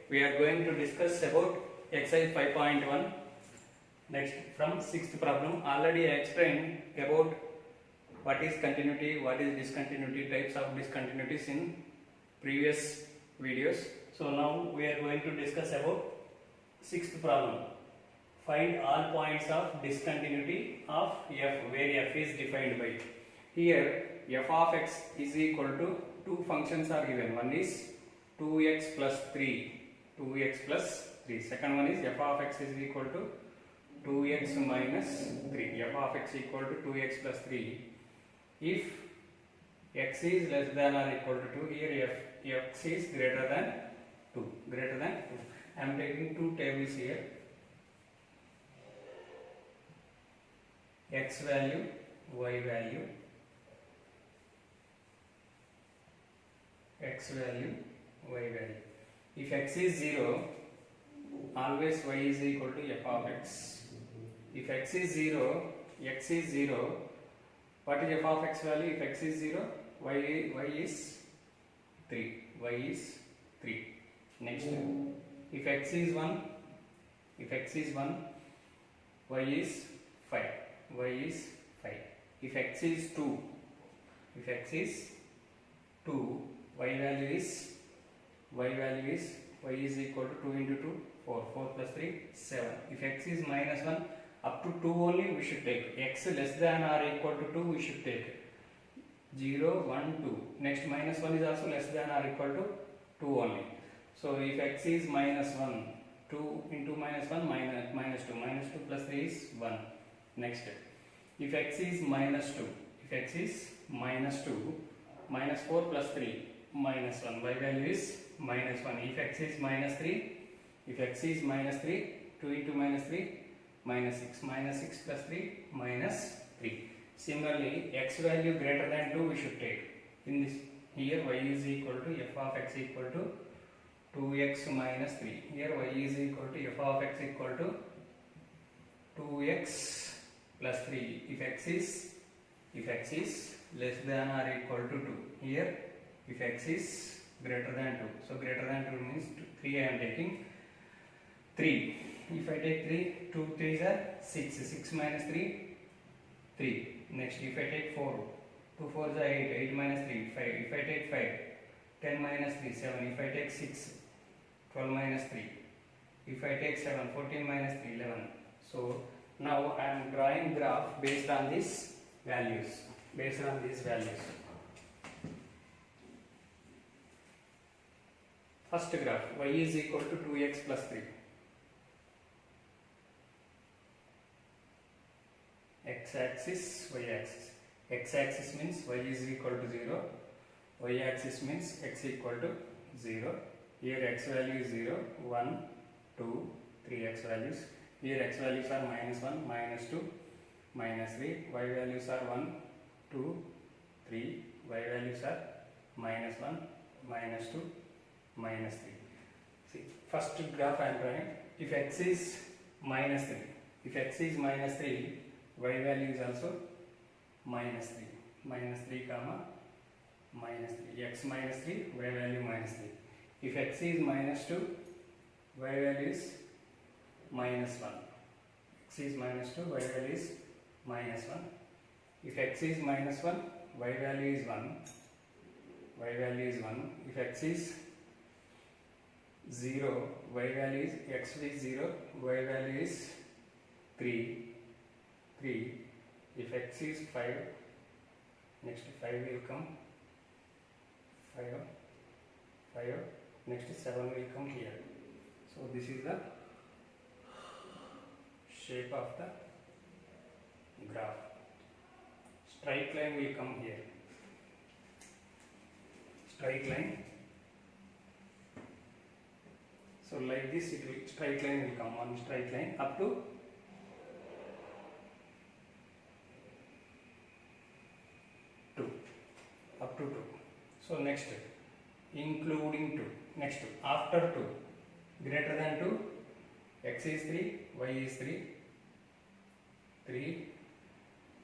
we are going to discuss about exercise 5.1. Next, from sixth problem, already I explained about what is continuity, what is discontinuity, types of discontinuities in previous videos. So now we are going to discuss about sixth problem. Find all points of discontinuity of f, where f is defined by. Here f of x is equal to two functions are given. One is 2x plus 3, 2x plus 3. Second one is f of x is equal to 2x minus 3. F of x equal to 2x plus 3. If x is less than or equal to 2, here x is greater than 2. Greater than 2. I am taking two tables here. X value, y value. X value, y value. If x is 0, always y is equal to f of x. If x is 0, x is 0, what is f of x value? If x is 0, y is 3. Y is 3. Next, if x is 1, if x is 1, y is 5. Y is 5. If x is 2, if x is 2, y value is y is equal to 2 into 2, 4. 4 plus 3, 7. If x is minus 1, up to 2 only we should take. X less than or equal to 2 we should take. 0, 1, 2. Next, minus 1 is also less than or equal to 2 only. So if x is minus 1, 2 into minus 1 minus 2. Minus 2 plus 3 is 1. Next, if x is minus 2, if x is minus 2, minus 4 plus 3, minus 1, y value is minus 1. If x is minus 3, if x is minus 3, 2 into minus 3, minus 6. Minus 6 plus 3, minus 3. Similarly, x value greater than 2 we should take. In this, here y is equal to f of x equal to 2x minus 3. Here y is equal to f of x equal to 2x plus 3. If x is less than or equal to 2. Here if x is greater than 2. So greater than 2 means 3 I am taking 3. If I take 3, 2 3s are 6. 6 minus 3, 3. Next, if I take 4, 2 4s are 8. 8 minus 3, 5. If I take 5, 10 minus 3, 7. If I take 6, 12 minus 3. If I take 7, 14 minus 3, 11. So now I am drawing graph based on these values. Based on these values. First graph, y is equal to 2x plus 3. X-axis, y-axis. X-axis means y is equal to 0. Y-axis means x equal to 0. Here x value is 0, 1, 2, 3 x values. Here x values are minus 1, minus 2, minus 3. Y values are 1, 2, 3. Y values are minus 1, minus 2, minus 3. See, first graph I am drawing. If x is minus 3, if x is minus 3, y value is also minus 3. Minus 3 comma minus 3. X minus 3, y value minus 3. If x is minus 2, y value is minus 1. X is minus 2, y value is minus 1. If x is minus 1, y value is 1. Y value is 1. If x is 0, y value is x is 0, y value is 3. 3. If x is 5, next 5 will come. 5. Next 7 will come here. So this is the shape of the graph. Straight line will come here. Straight line. So like this, it will straight line will come. One straight line up to 2. Up to 2. So next, including 2. Next, after 2, greater than 2, x is 3, y is 3. 3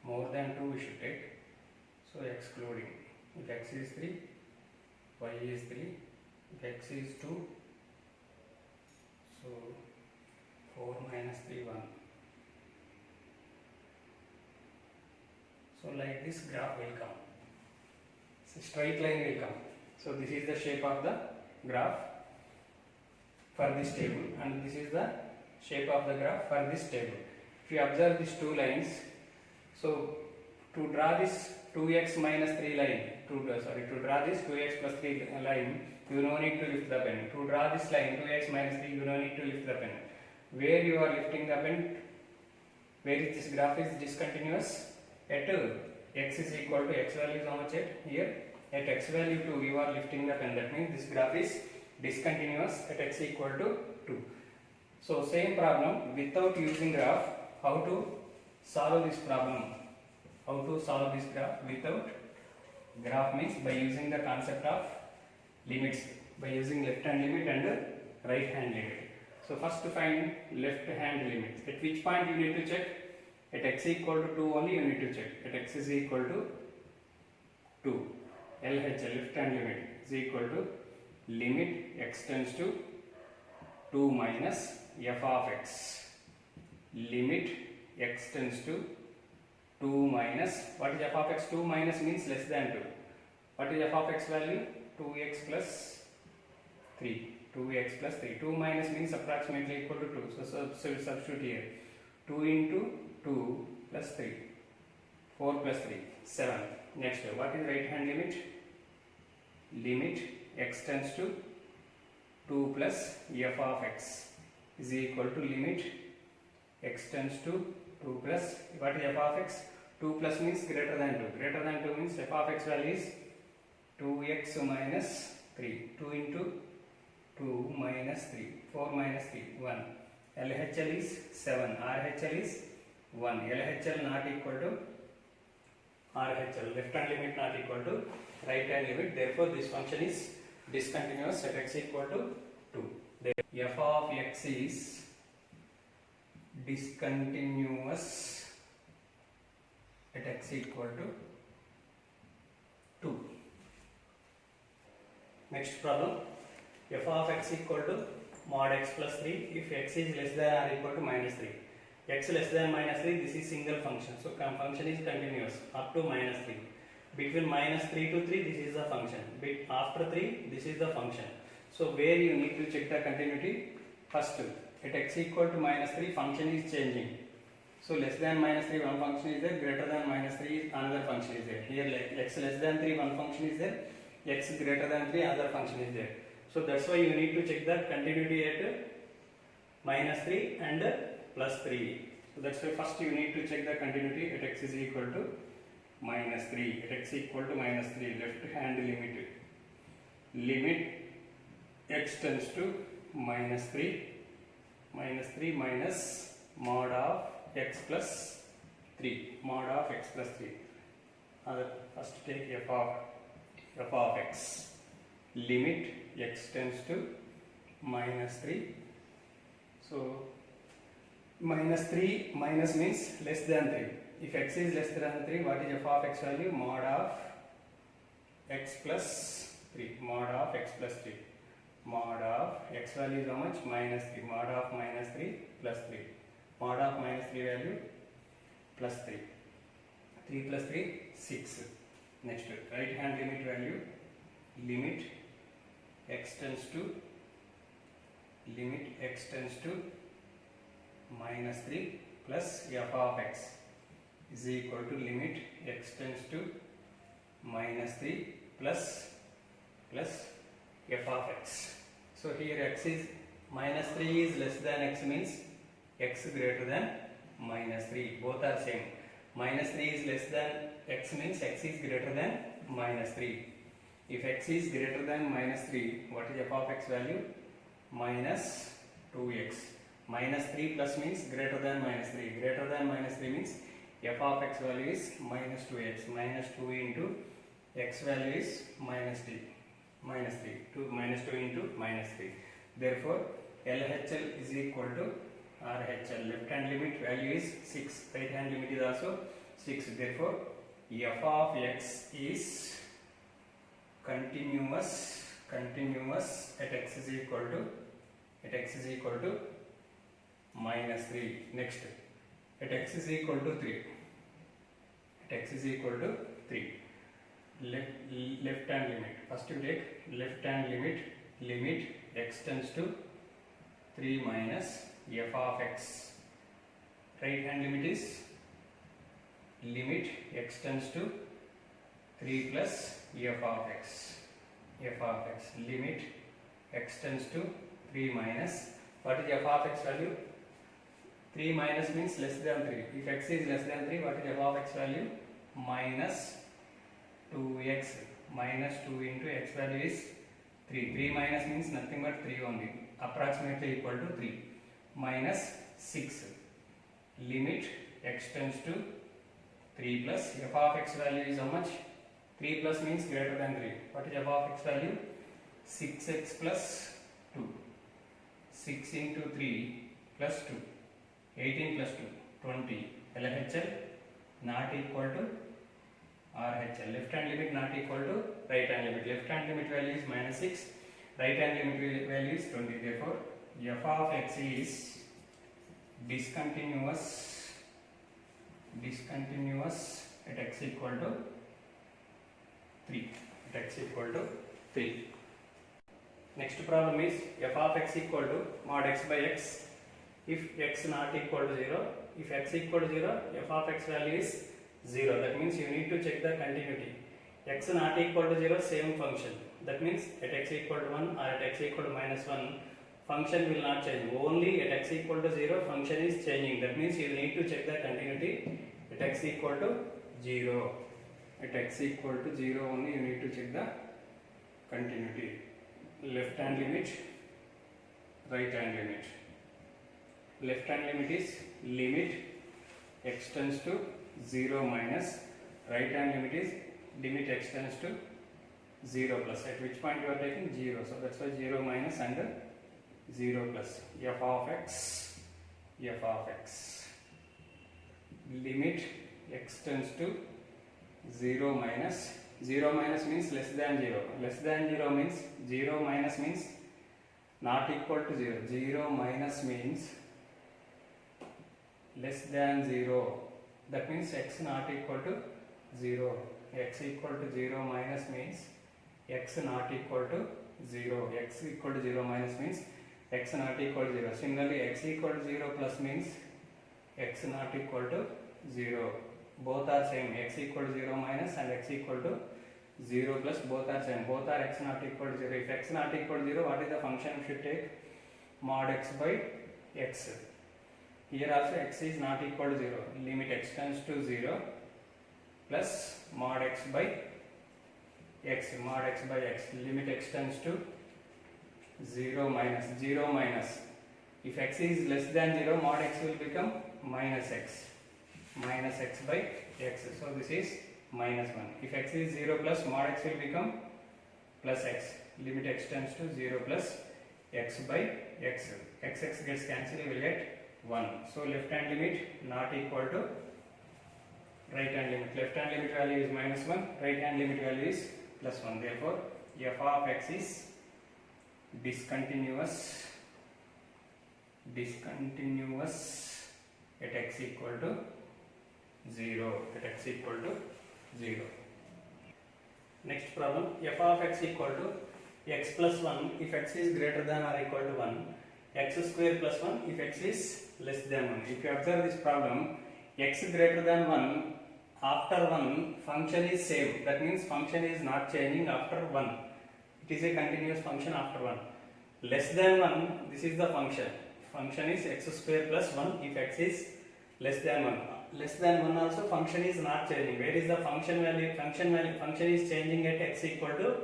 more than 2 we should take. So excluding. If x is 3, y is 3. If x is 2, So 4 minus 3 1. So like this graph will come. So straight line will come. So this is the shape of the graph for this table, and this is the shape of the graph for this table. If you observe these two lines, so to draw this 2x minus 3 line, to draw this 2x plus 3 line, you no need to lift the pen. To draw this line 2x minus 3, you no need to lift the pen. Where you are lifting the pen, where is this graph is discontinuous? At x is equal to x value is how much at here? At x value 2, you are lifting the pen. That means this graph is discontinuous at x equal to 2. So same problem without using graph. How to solve this problem? How to solve this graph without graph means by using the concept of limits, by using left hand limit and right hand limit. So first to find left hand limit. At which point you need to check? At x equal to 2 only you need to check. At x is equal to 2. LHL left hand limit is equal to limit x tends to 2 minus f of x. Limit x tends to 2 minus, what is f of x? 2 minus means less than 2. What is f of x value? 2x plus 3. 2x plus 3. 2 minus means approximately equal to 2. So substitute here. 2 into 2 plus 3. 4 plus 3. 7. Next, what is right hand limit? Limit x tends to 2 plus f of x is equal to limit x tends to 2 plus, what is f of x? 2 plus means greater than 2. Greater than 2 means f of x value is 2x minus 3. 2 into 2 minus 3. 4 minus 3. 1. LHL is 7. RHL is 1. LHL not equal to RHL. Left hand limit not equal to right hand limit. Therefore, this function is discontinuous at x equal to 2. F of x is discontinuous at x equal to 2. Next problem, f of x equal to mod x plus 3 if x is less than or equal to minus 3. X less than minus 3, this is single function. So function is continuous up to minus 3. Between minus 3 to 3, this is the function. After 3, this is the function. So where you need to check the continuity? First, at x equal to minus 3, function is changing. So less than minus 3, one function is there. Greater than minus 3, another function is there. Here x less than 3, one function is there. X greater than 3, another function is there. So that's why you need to check the continuity at minus 3 and plus 3. So that's why first you need to check the continuity at x is equal to minus 3. At x equal to minus 3, left hand limit. Limit x tends to minus 3 minus mod of x plus 3. Mod of x plus 3. First take f of x. Limit x tends to minus 3. So minus 3 minus means less than 3. If x is less than 3, what is f of x value? Mod of x plus 3. Mod of x plus 3. Mod of x value is how much? Minus 3. Mod of minus 3 plus 3. Mod of minus 3 value plus 3. 3 plus 3, 6. Next, right hand limit value. Limit x tends to minus 3 plus f of x is equal to limit x tends to minus 3 plus f of x. So here x is minus 3 is less than x means x greater than minus 3. Both are same. Minus 3 is less than x means x is greater than minus 3. If x is greater than minus 3, what is f of x value? Minus 2x. Minus 3 plus means greater than minus 3. Greater than minus 3 means f of x value is minus 2x. Minus 2 into x value is minus 3. Minus 3. Minus 2 into minus 3. Therefore, LHL is equal to RHL. Left hand limit value is 6. Right hand limit is also 6. Therefore, f of x is continuous at x is equal to at x is equal to minus 3. Next, at x is equal to 3. At x is equal to 3. Left hand limit. First you take left hand limit. Limit x tends to 3 minus f of x. Right hand limit is limit x tends to 3 plus f of x. F of x. Limit x tends to 3 minus. What is f of x value? 3 minus means less than 3. If x is less than 3, what is f of x value? Minus 2x. Minus 2 into x value is 3. 3 minus means nothing but 3 only. Approximately equal to 3. Minus 6. Limit x tends to 3 plus f of x value is how much? 3 plus means greater than 3. What is f of x value? 6x plus 2. 6 into 3 plus 2. 18 plus 2. 20. LHL not equal to RHL. Left hand limit not equal to right hand limit. Left hand limit value is minus 6. Right hand limit value is 20. Therefore, f of x is discontinuous at x equal to 3. At x equal to 3. Next problem is f of x equal to mod x by x. If x not equal to 0, if x equal to 0, f of x value is 0. That means you need to check the continuity. X not equal to 0, same function. That means at x equal to 1 or at x equal to minus 1, function will not change. Only at x equal to 0, function is changing. That means you need to check the continuity at x equal to 0. At x equal to 0 only you need to check the continuity. Left hand limit, right hand limit. Left hand limit is limit x tends to 0 minus. Right hand limit is limit x tends to 0 plus. At which point you are taking 0. So that's why 0 minus and 0 plus. F of x. F of x. Limit x tends to 0 minus. 0 minus means less than 0. Less than 0 means 0 minus means not equal to 0. 0 minus means less than 0. That means x not equal to 0. X equal to 0 minus means x not equal to 0. X equal to 0 minus means x not equal to 0. Similarly, x equal to 0 plus means x not equal to 0. Both are same. X equal to 0 minus and x equal to 0 plus, both are same. Both are x not equal to 0. If x not equal to 0, what is the function we should take? Mod x by x. Here also x is not equal to 0. Limit x tends to 0 plus mod x by x. Mod x by x. Limit x tends to 0 minus. 0 minus. If x is less than 0, mod x will become minus x. Minus x by x. So this is minus 1. If x is 0 plus, mod x will become plus x. Limit x tends to 0 plus x by x. X gets cancelled, you will get 1. So left hand limit not equal to right hand limit. Left hand limit value is minus 1. Right hand limit value is plus 1. Therefore, f of x is discontinuous at x equal to 0. At x equal to 0. Next problem, f of x equal to x plus 1 if x is greater than or equal to 1, x square plus 1 if x is less than 1. If you observe this problem, x greater than 1, after 1 function is same. That means function is not changing after 1. It is a continuous function after 1. Less than 1, this is the function. Function is x square plus 1 if x is less than 1. Less than 1 also function is not changing. Where is the function value? Function is changing at x equal to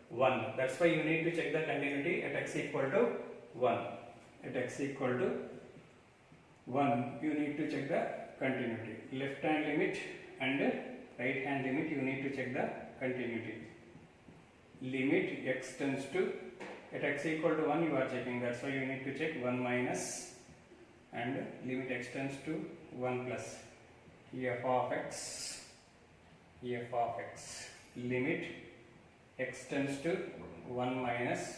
1. That's why you need to check the continuity at x equal to 1. At x equal to 1, you need to check the continuity. Left hand limit and right hand limit, you need to check the continuity. Limit x tends to, at x equal to 1 you are checking, that's why you need to check 1 minus and limit x tends to 1 plus. F of x, limit x tends to 1 minus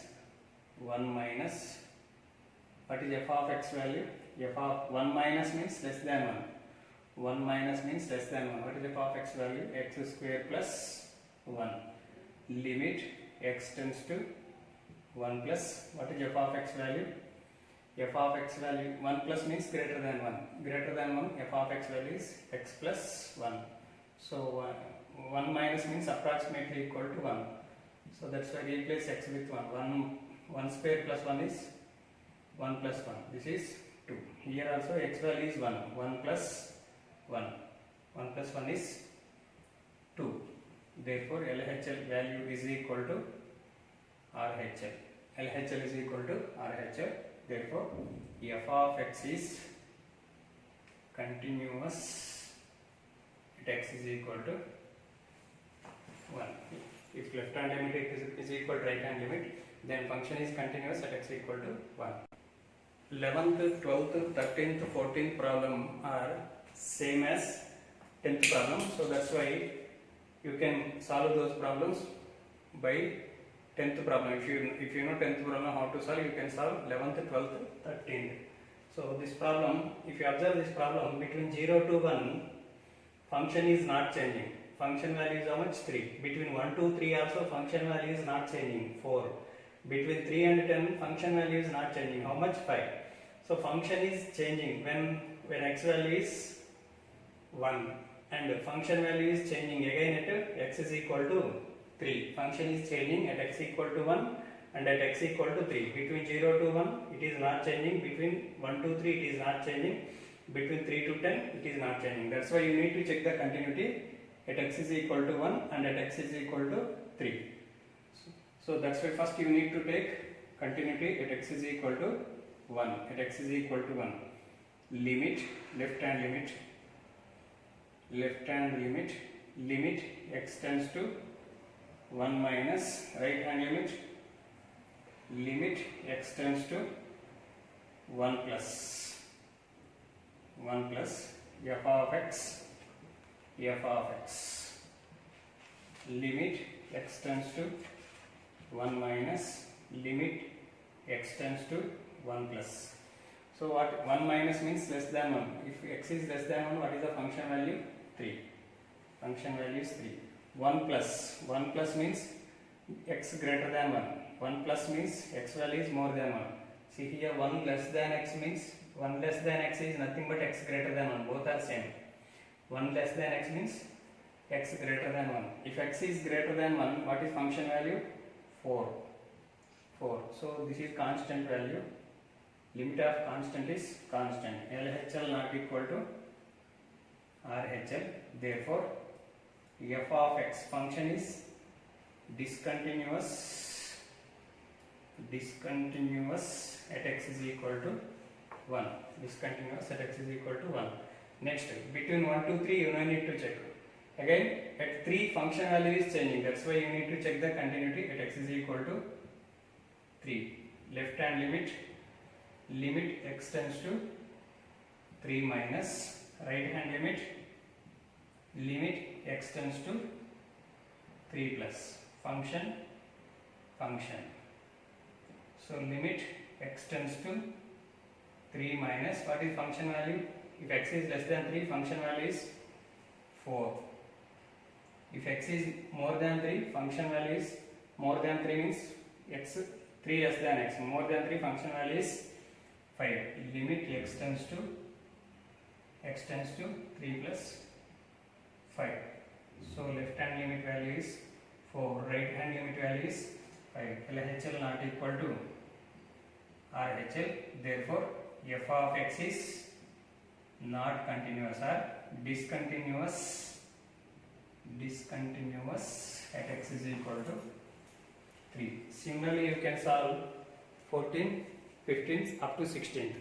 What is f of x value? F of 1 minus means less than 1. 1 minus means less than 1. What is f of x value? X square plus 1. Limit x tends to 1 plus. What is f of x value? F of x value 1 plus means greater than 1. Greater than 1, f of x value is x plus 1. So 1 minus means approximately equal to 1. So that's why replace x with 1. 1 square plus 1 is 1 plus 1. This is 2. Here also x value is 1. 1 plus 1. 1 plus 1 is 2. Therefore LHL value is equal to RHL. LHL is equal to RHL. Therefore f of x is continuous at x is equal to 1. If left hand limit is equal to right hand limit, then function is continuous at x equal to 1. 11th, 12th, 13th, 14th problem are same as 10th problem. So that's why you can solve those problems by 10th problem. If you know 10th problem how to solve, you can solve 11th, 12th, 13th. So this problem, if you observe this problem, between 0 to 1, function is not changing. Function value is how much? 3. Between 1 to 3 also function value is not changing. 4. Between 3 and 10 function value is not changing. How much? 5. So function is changing when x value is 1 and function value is changing again at x is equal to 3. Function is changing at x equal to 1 and at x equal to 3. Between 0 to 1 it is not changing. Between 1 to 3 it is not changing. Between 3 to 10 it is not changing. That's why you need to check the continuity at x is equal to 1 and at x is equal to 3. So that's why first you need to take continuity at x is equal to 1. At x is equal to 1. Limit, left hand limit x tends to 1 minus right hand limit x tends to 1 plus f of x limit x tends to 1 minus limit x tends to 1 plus. So what 1 minus means less than 1. If x is less than 1, what is the function value? 3. Function value is 3. 1 plus means x greater than 1. 1 plus means x value is more than 1. See here 1 less than x means 1 less than x is nothing but x greater than 1. Both are same. 1 less than x means x greater than 1. If x is greater than 1, what is function value? 4. So this is constant value. Limit of constant is constant. LHL not equal to RHL. Therefore f of x function is discontinuous at x is equal to 1. Discontinuous at x is equal to 1. Next, between 1 to 3 you no need to check. Again at 3 function value is changing. That's why you need to check the continuity at x is equal to 3. Left hand limit x tends to 3 minus right hand limit x tends to 3 plus function. So limit x tends to 3 minus what is function value? If x is less than 3, function value is 4. If x is more than 3, function value is more than 3 means x 3 less than x. More than 3, function value is 5. Limit x tends to 3 plus 5. So left hand limit value is 4. Right hand limit value is 5. LHL not equal to RHL. Therefore f of x is not continuous or discontinuous at x is equal to 3. Similarly you can solve 14th, 15th up to 16th.